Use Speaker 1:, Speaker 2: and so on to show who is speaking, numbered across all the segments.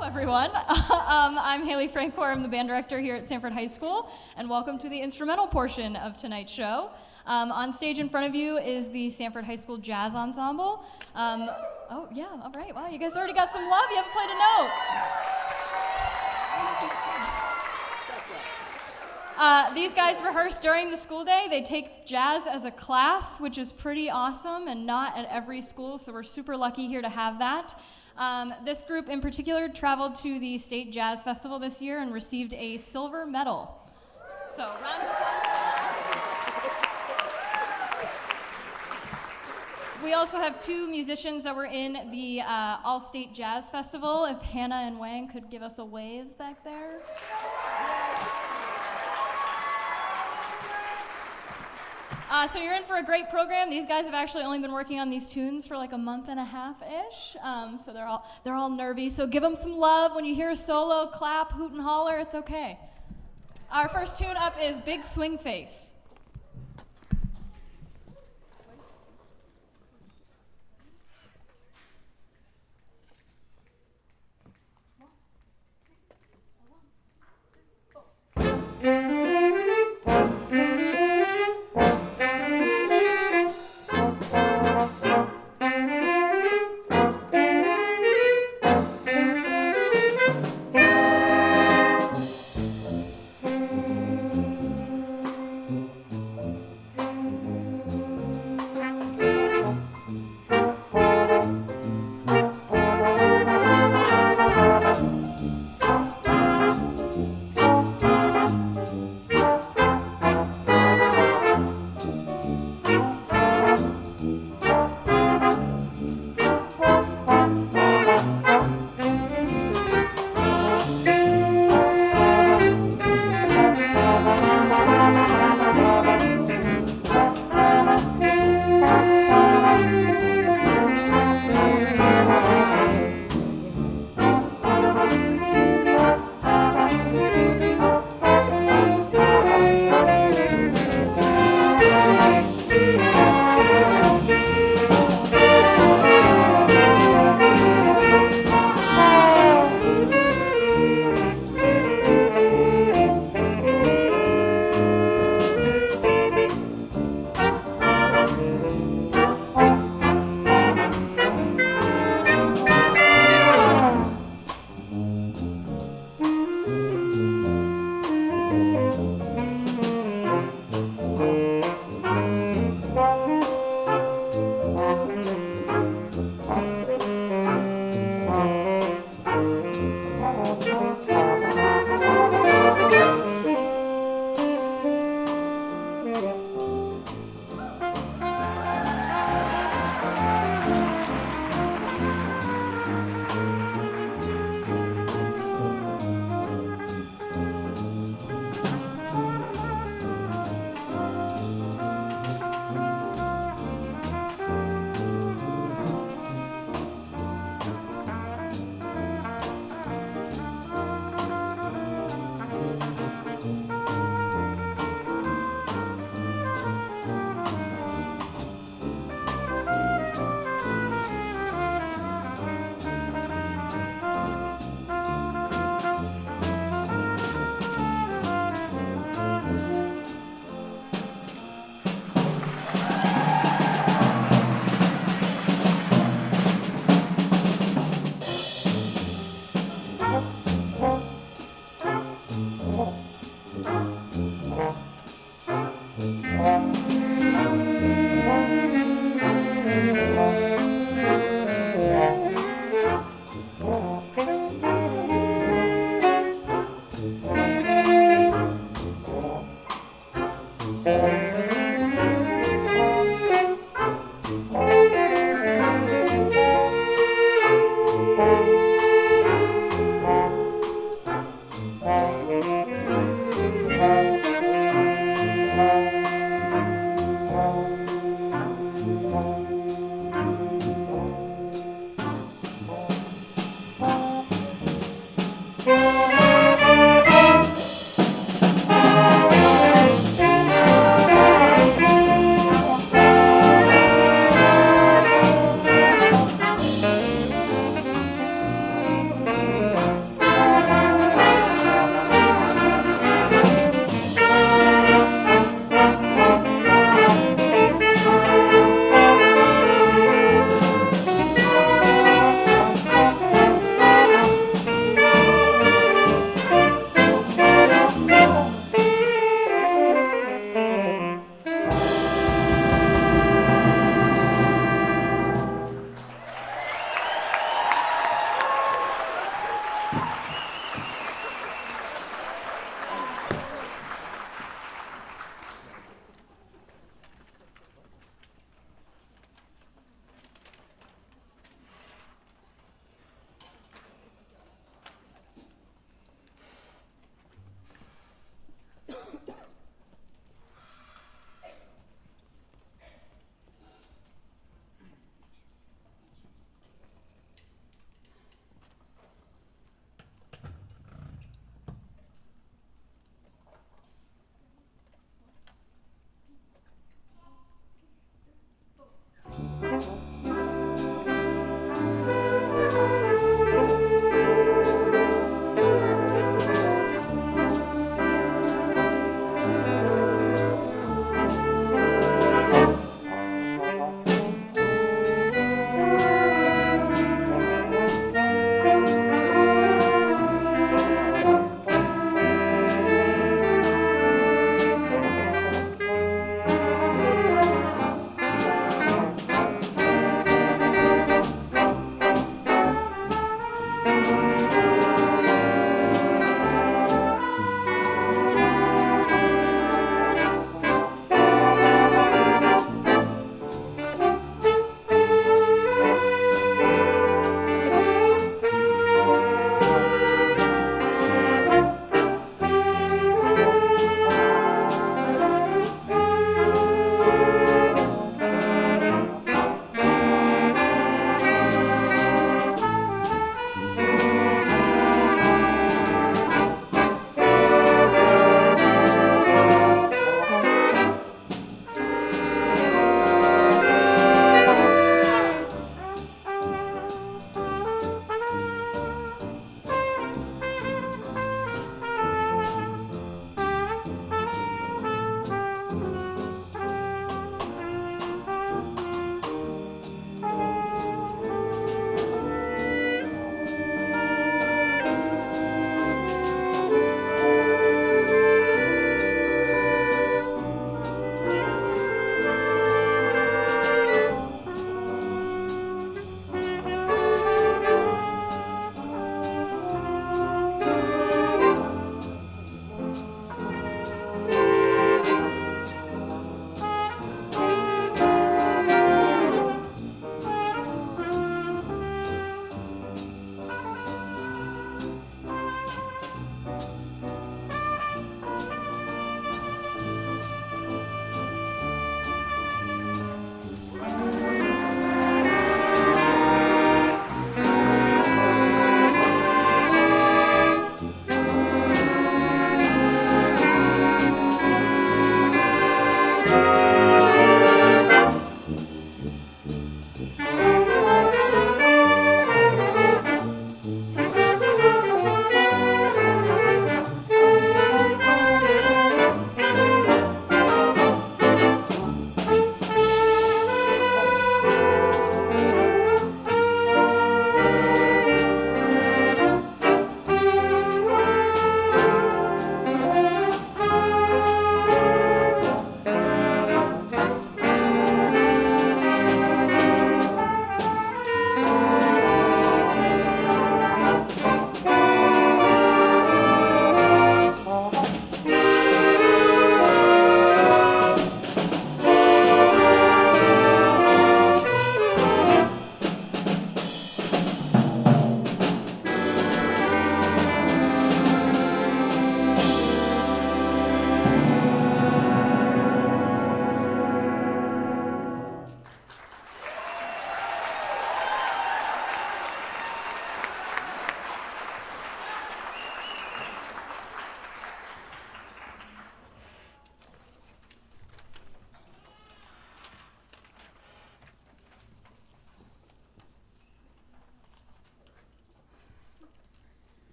Speaker 1: Hello, everyone. I'm Haley Francor. I'm the band director here at Sanford High School, and welcome to the instrumental portion of tonight's show. On stage in front of you is the Sanford High School Jazz Ensemble. Oh, yeah, all right. Wow, you guys already got some love. You haven't played a note. These guys rehearse during the school day. They take jazz as a class, which is pretty awesome and not at every school, so we're super lucky here to have that. This group in particular traveled to the State Jazz Festival this year and received a silver medal. So, round of applause. We also have two musicians that were in the All-State Jazz Festival. If Hannah and Wang could give us a wave back there. So you're in for a great program. These guys have actually only been working on these tunes for like a month and a half-ish, so they're all nervy. So give them some love. When you hear a solo, clap, hoot and holler, it's okay. Our first tune up is Big Swing Face.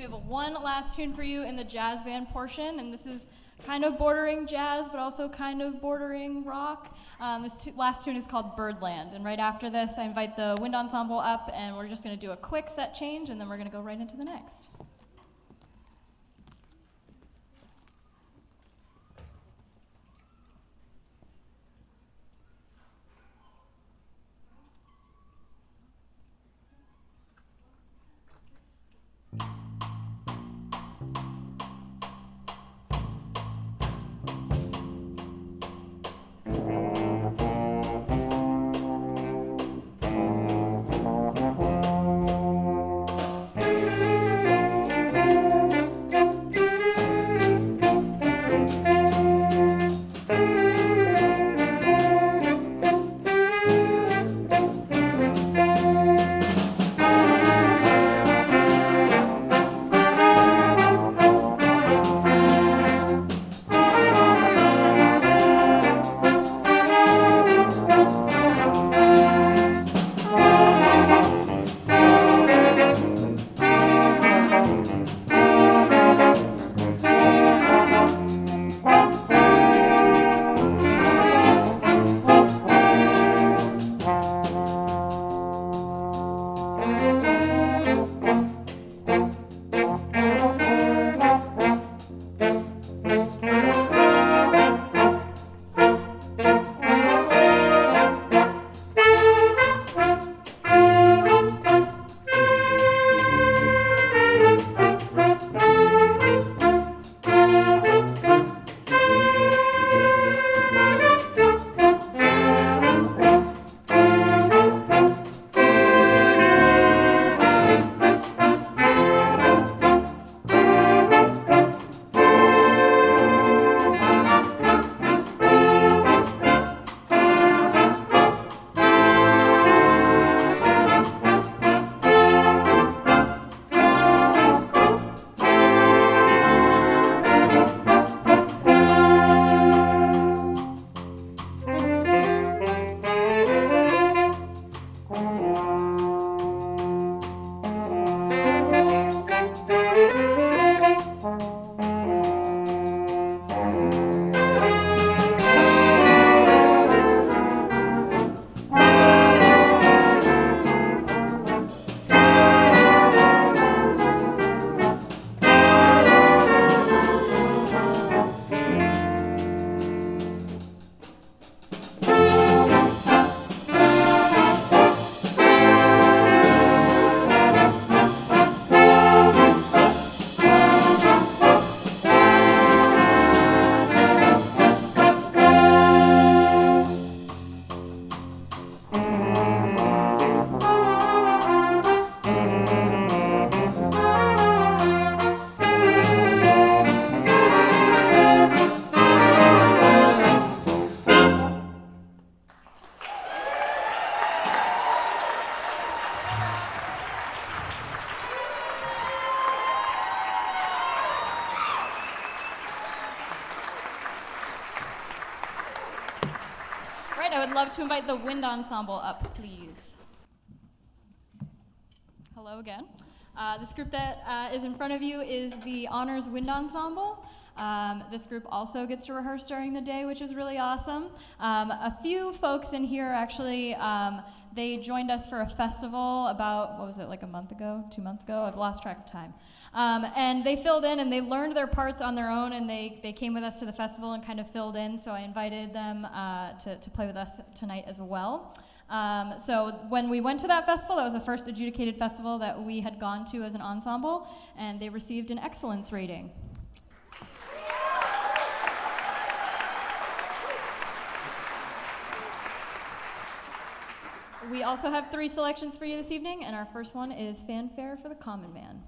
Speaker 1: we have one last tune for you in the jazz band portion, and this is kind of bordering jazz, but also kind of bordering rock. This last tune is called Birdland, and right after this, I invite the wind ensemble up, and we're just going to do a quick set change, and then we're going to go right into the next. Right, I would love to invite the wind ensemble up, please. Hello again. This group that is in front of you is the Honors Wind Ensemble. This group also gets to rehearse during the day, which is really awesome. A few folks in here actually, they joined us for a festival about, what was it, like a month ago, 2 months ago? I've lost track of time. And they filled in and they learned their parts on their own, and they came with us to the festival and kind of filled in, so I invited them to play with us tonight as well. So when we went to that festival, that was the first adjudicated festival that we had gone to as an ensemble, and they received an excellence rating. We also have 3 selections for you this evening, and our first one is Fanfare for the Common Man.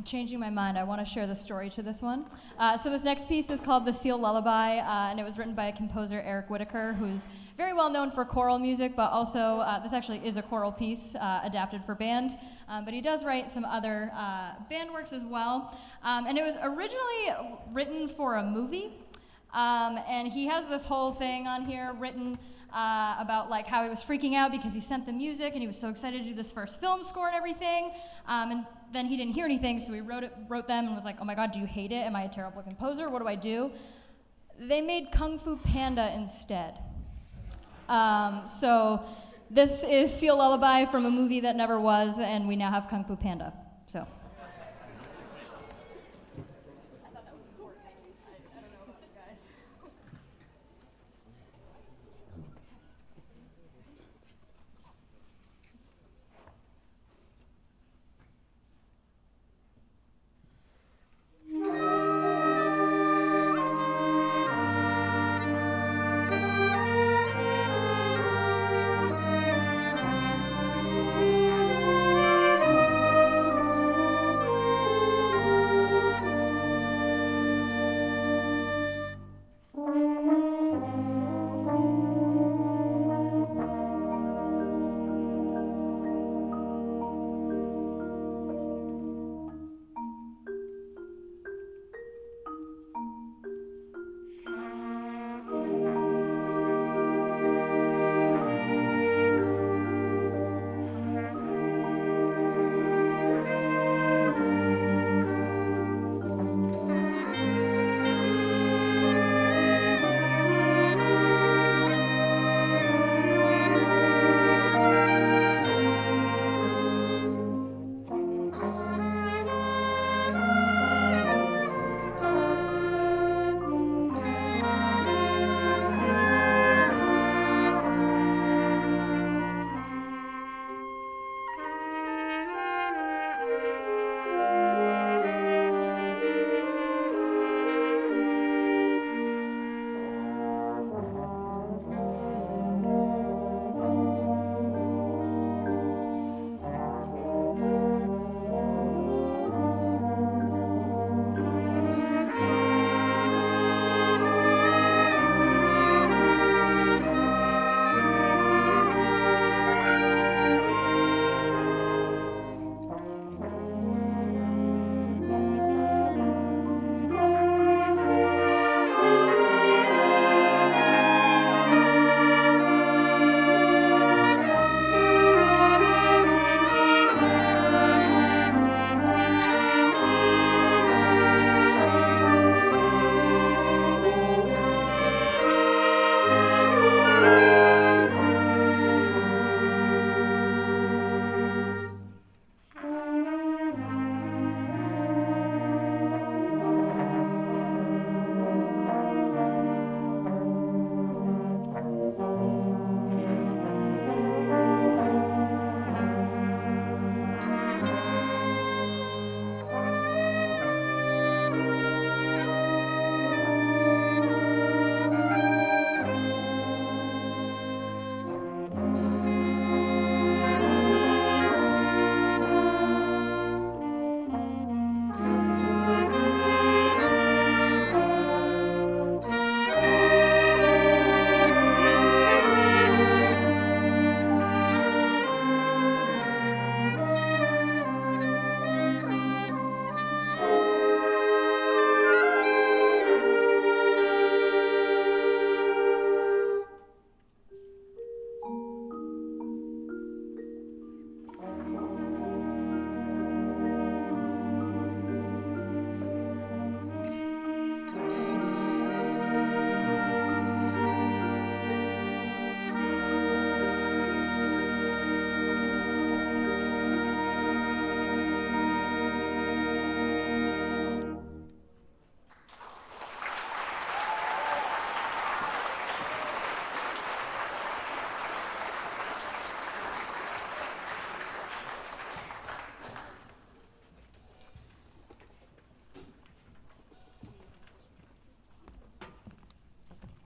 Speaker 1: changing my mind. I want to share the story to this one. So this next piece is called The Seal Lullaby, and it was written by a composer, Eric Whitaker, who's very well known for choral music, but also this actually is a choral piece adapted for band. But he does write some other band works as well. And it was originally written for a movie. And he has this whole thing on here written about like how he was freaking out because he sent the music and he was so excited to do this first film score and everything. And then he didn't hear anything, so he wrote them and was like, oh my God, do you hate it? Am I a terrible composer? What do I do? They made Kung Fu Panda instead. So this is Seal Lullaby from a movie that never was, and we now have Kung Fu Panda. So.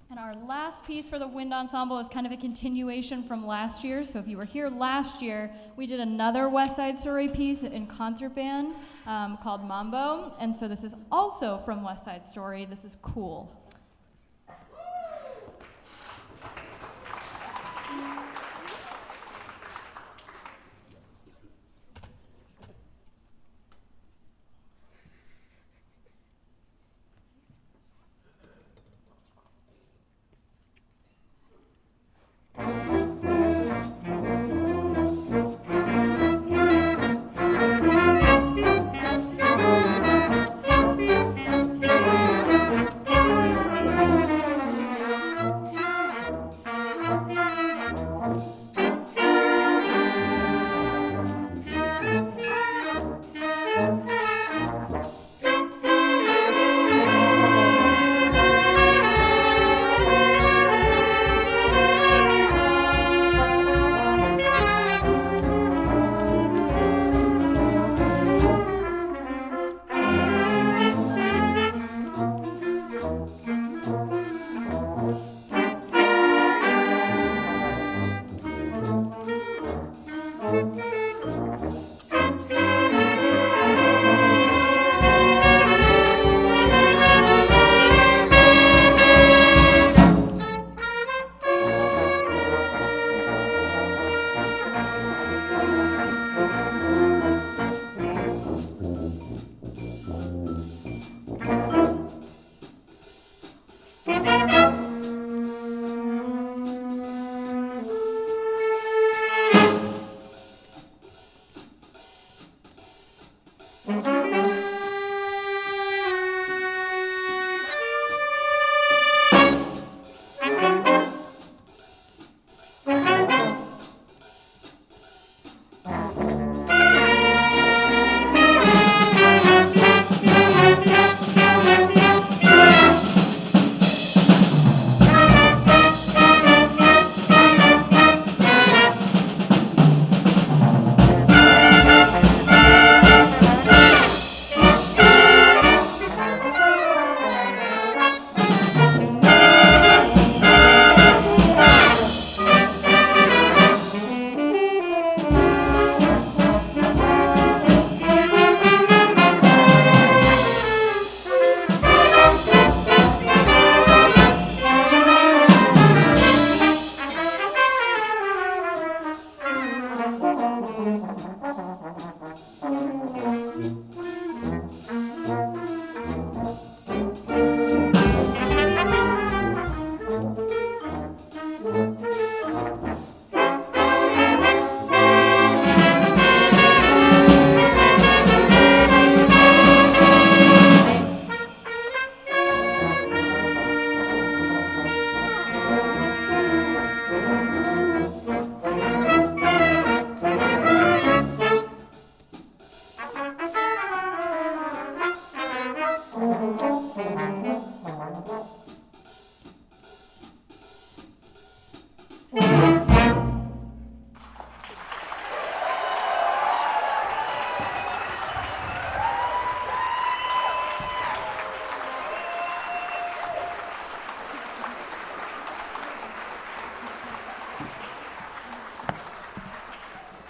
Speaker 1: And our last piece for the wind ensemble is kind of a continuation from last year. So if you were here last year, we did another West Side Story piece in concert band. called Mambo. And so this is also from West Side Story. This is Cool.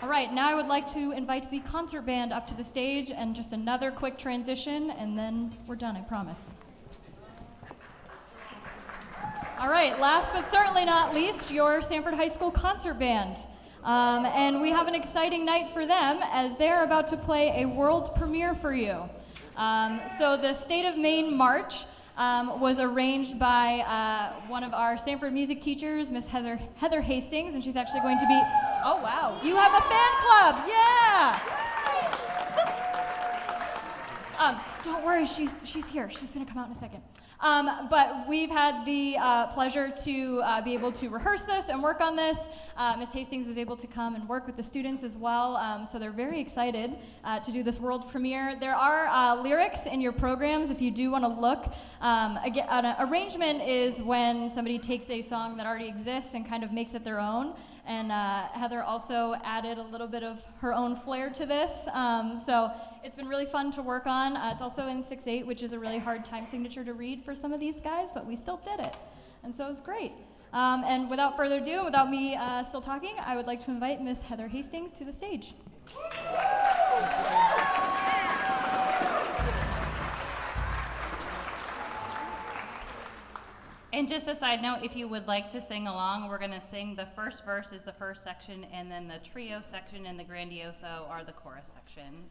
Speaker 1: All right, now I would like to invite the concert band up to the stage and just another quick transition, and then we're done, I promise. All right, last but certainly not least, your Sanford High School concert band. And we have an exciting night for them as they're about to play a world premiere for you. So the State of Maine March was arranged by one of our Sanford music teachers, Miss Heather Hastings, and she's actually going to be, oh wow, you have a fan club, yeah! Don't worry, she's here, she's gonna come out in a second. But we've had the pleasure to be able to rehearse this and work on this. Ms. Hastings was able to come and work with the students as well, so they're very excited to do this world premiere. There are lyrics in your programs if you do want to look. Again, an arrangement is when somebody takes a song that already exists and kind of makes it their own. And Heather also added a little bit of her own flair to this. So it's been really fun to work on. It's also in 6/8, which is a really hard time signature to read for some of these guys, but we still did it. And so it was great. And without further ado, without me still talking, I would like to invite Miss Heather Hastings to the stage.
Speaker 2: And just a side note, if you would like to sing along, we're going to sing the first verse is the first section, and then the trio section and the grandioso are the chorus section.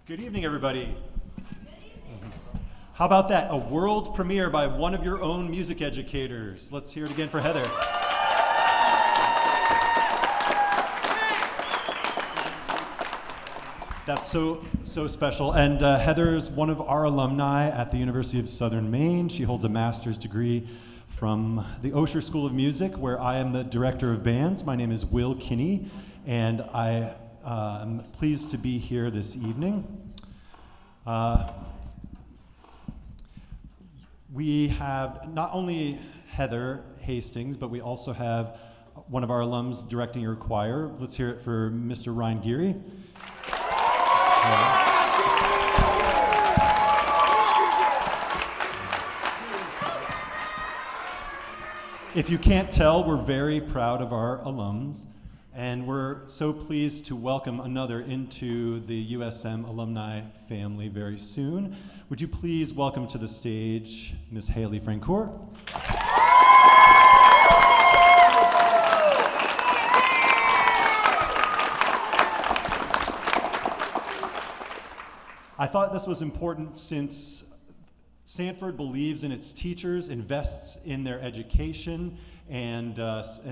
Speaker 3: Good evening, everybody. How about that? A world premiere by one of your own music educators. Let's hear it again for Heather. That's so special. And Heather's one of our alumni at the University of Southern Maine. She holds a master's degree from the Osher School of Music, where I am the director of bands. My name is Will Kinney, and I I'm pleased to be here this evening. We have not only Heather Hastings, but we also have one of our alums directing your choir. Let's hear it for Mr. Ryan Geary. If you can't tell, we're very proud of our alums, and we're so pleased to welcome another into the USM alumni family very soon. Would you please welcome to the stage Ms. Haley Francoeur? I thought this was important since Sanford believes in its teachers, invests in their education, and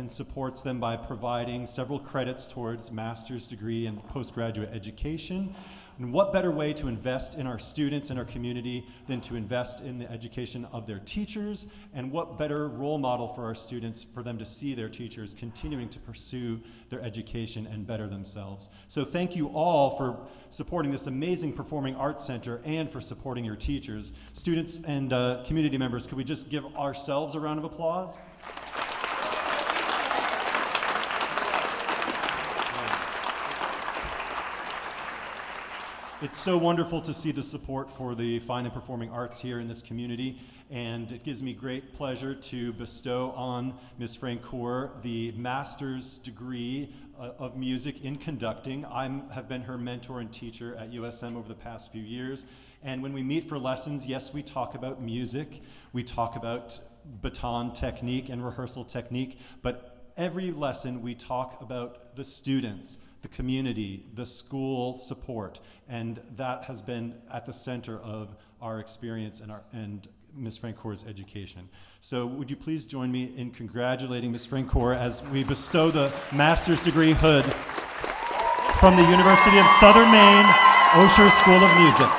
Speaker 3: supports them by providing several credits towards master's degree and postgraduate education. And what better way to invest in our students and our community than to invest in the education of their teachers? And what better role model for our students for them to see their teachers continuing to pursue their education and better themselves? So thank you all for supporting this amazing performing arts center and for supporting your teachers. Students and community members, could we just give ourselves a round of applause? It's so wonderful to see the support for the fine and performing arts here in this community, and it gives me great pleasure to bestow on Ms. Francoeur the master's degree of music in conducting. I have been her mentor and teacher at USM over the past few years, and when we meet for lessons, yes, we talk about music, we talk about baton technique and rehearsal technique, but every lesson we talk about the students, the community, the school support, and that has been at the center of our experience and Ms. Francoeur's education. So would you please join me in congratulating Ms. Francoeur as we bestow the master's degree hood from the University of Southern Maine, Osher School of Music.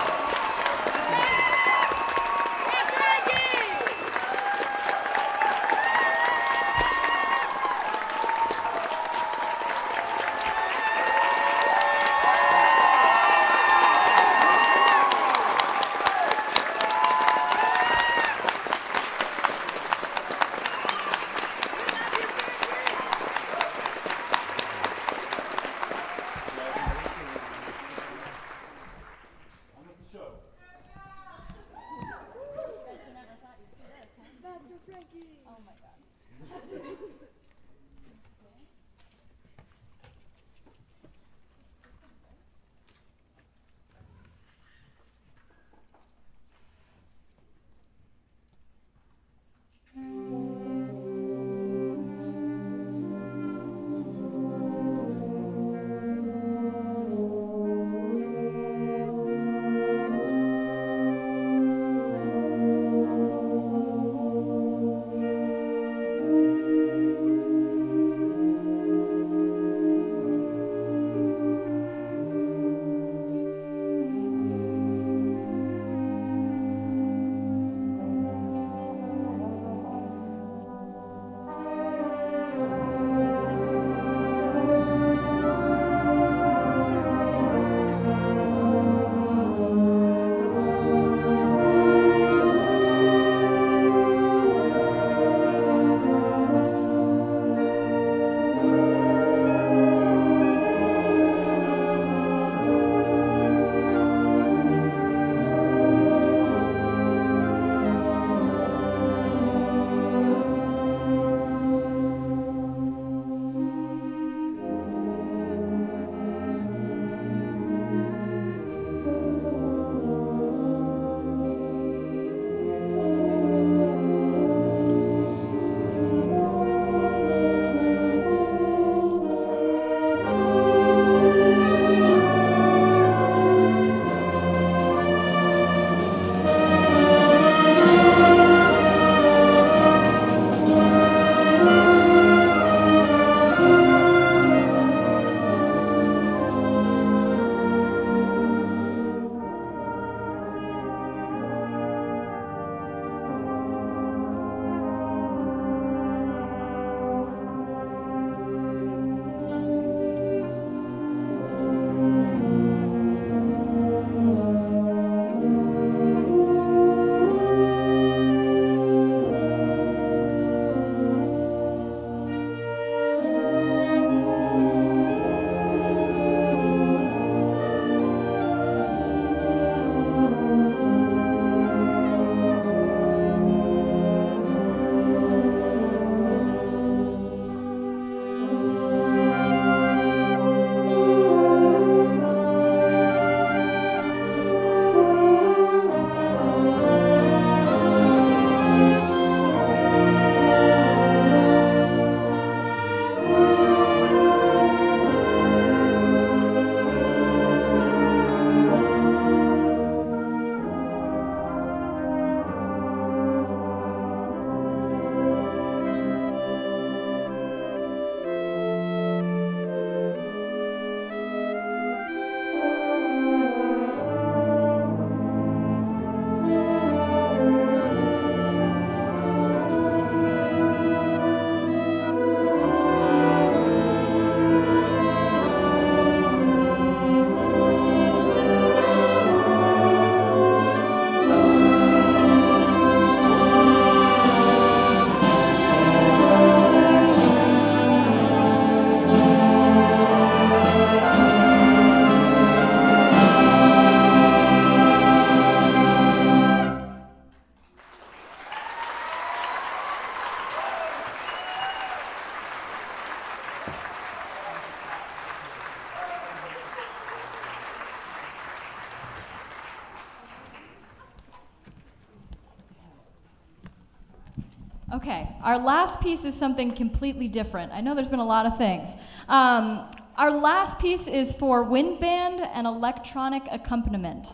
Speaker 1: Okay, our last piece is something completely different. I know there's been a lot of things. Our last piece is for wind band and electronic accompaniment.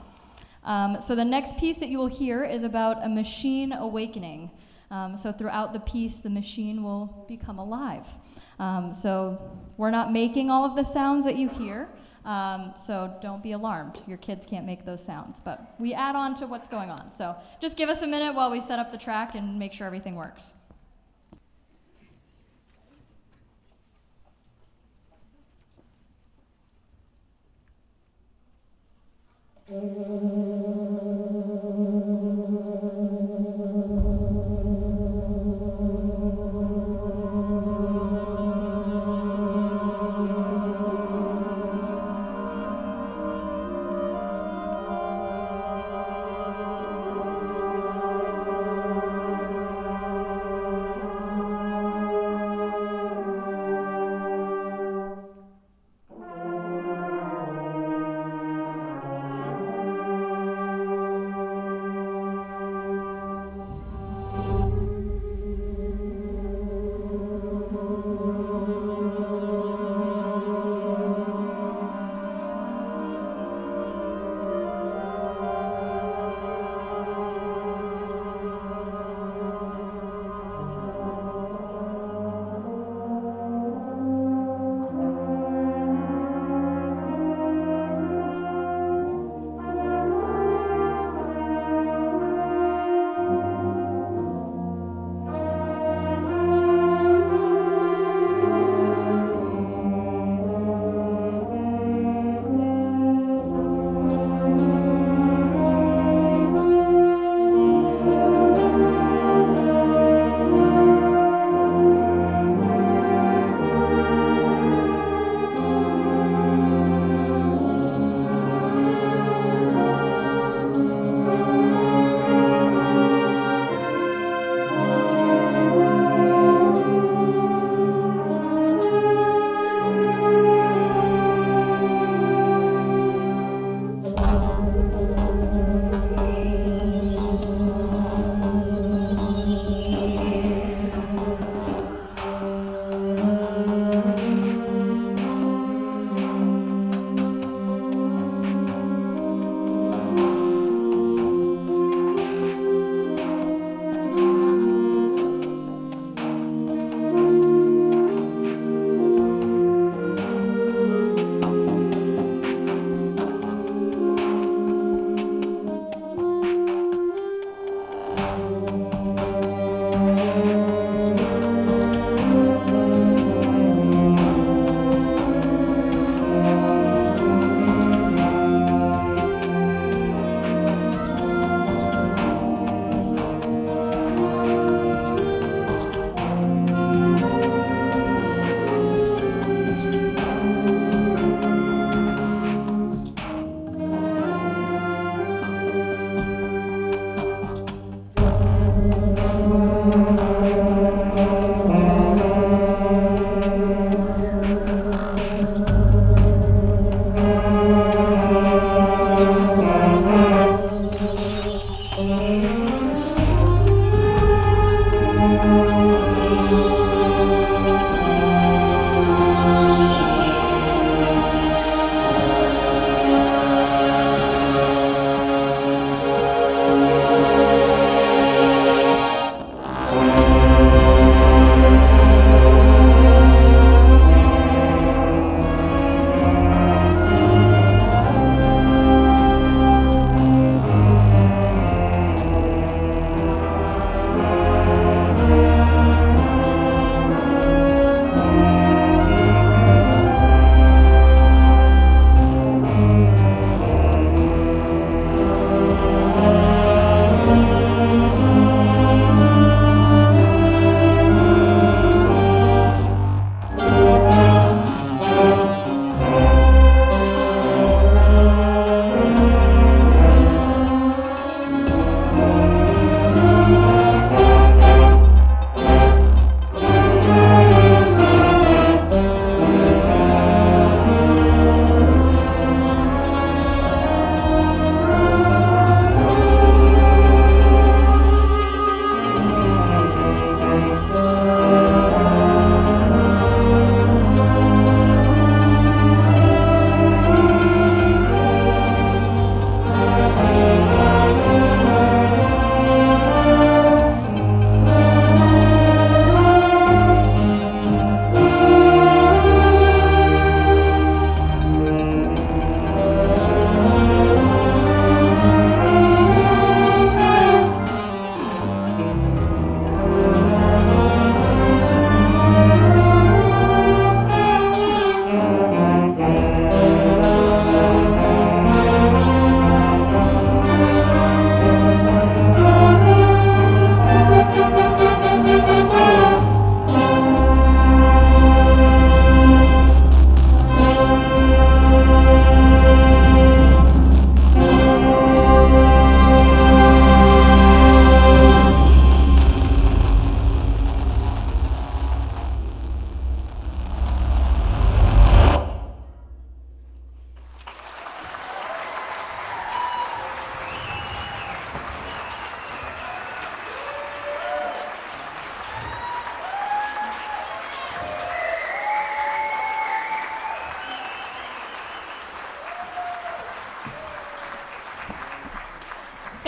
Speaker 1: So the next piece that you will hear is about a machine awakening. So throughout the piece, the machine will become alive. So we're not making all of the sounds that you hear, so don't be alarmed. Your kids can't make those sounds, but we add on to what's going on. So just give us a minute while we set up the track and make sure everything works.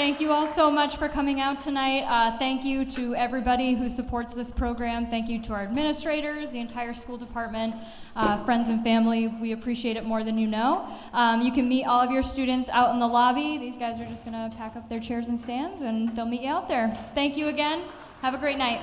Speaker 1: Thank you all so much for coming out tonight. Thank you to everybody who supports this program. Thank you to our administrators, the entire school department, friends and family. We appreciate it more than you know. You can meet all of your students out in the lobby. These guys are just going to pack up their chairs and stands, and they'll meet you out there. Thank you again. Have a great night.